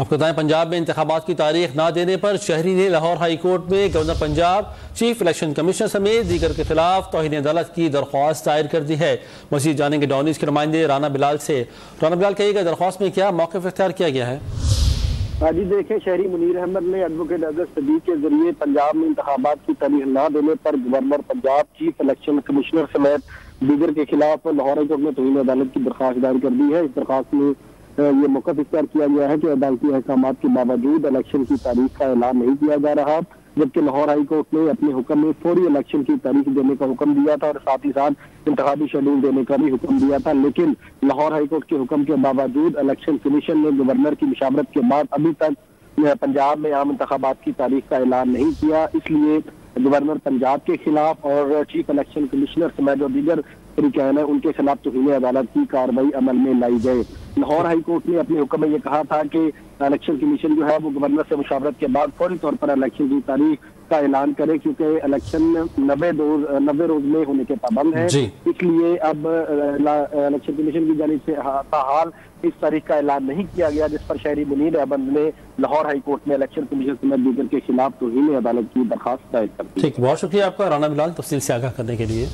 आपको बताएं, पंजाब में इंतखाबात की तारीख ना देने पर शहरी ने लाहौर हाई कोर्ट में governor Punjab, chief election commissioner समेत दीगर के खिलाफ तौहीन अदालत की दरख्वास्त दायर कर दी है। मजीद जानेंगे डॉनिस के नुमाइंदे राना बिलाल से। राना बिलाल, कहिएगा दरख्वास्त में क्या मौक़िफ़ इख्तियार किया गया है? जी देखें, शहरी मुनीर अहमद ने एडवोकेट अजहर सदीक के जरिए पंजाब में इंतखाबात की तारीख न देने पर governor Punjab, chief election commissioner समेत दीगर के खिलाफ लाहौर हाई कोर्ट में तौहीन अदालत की दरख्वास्त दायर कर दी है। इस दरख्वास्त में ये मौक़िफ़ इख्तियार किया गया है कि अदालती अहकामात के बावजूद इलेक्शन की तारीख का ऐलान नहीं किया जा रहा, जबकि लाहौर हाई कोर्ट ने अपने हुक्म में फौरी इलेक्शन की तारीख देने का हुक्म दिया था और साथ ही साथ इंतखाबी शेड्यूल देने का भी हुक्म दिया था। लेकिन लाहौर हाई कोर्ट के हुक्म के बावजूद इलेक्शन कमीशन ने गवर्नर की मुशावरत के बाद अभी तक पंजाब में आम इंतखाबात की तारीख का ऐलान नहीं किया। इसलिए गवर्नर पंजाब के खिलाफ और चीफ इलेक्शन कमिश्नर समेत जो दीगर तरीक़ान है उनके खिलाफ तौहीन अदालत की कार्रवाई अमल में लाई गई। लाहौर हाई कोर्ट ने अपने हुक्म में ये कहा था कि इलेक्शन कमीशन जो है वो गवर्नर से मुशावरत के बाद फौरी तौर पर इलेक्शन की तारीख का ऐलान करे, क्योंकि इलेक्शन 90 रोज में होने के पाबंद है। इसलिए अब इलेक्शन कमीशन की जानिब से हाल इस तारीख का ऐलान नहीं किया गया, जिस पर शहरी मुनीर अहमद ने लाहौर हाई कोर्ट में इलेक्शन कमीशन समेत दीगर के खिलाफ तौहीन अदालत की दरखास्त दायर कर दी। ठीक, बहुत शुक्रिया आपका राना बिलाल तफसील से आगाह करने के लिए।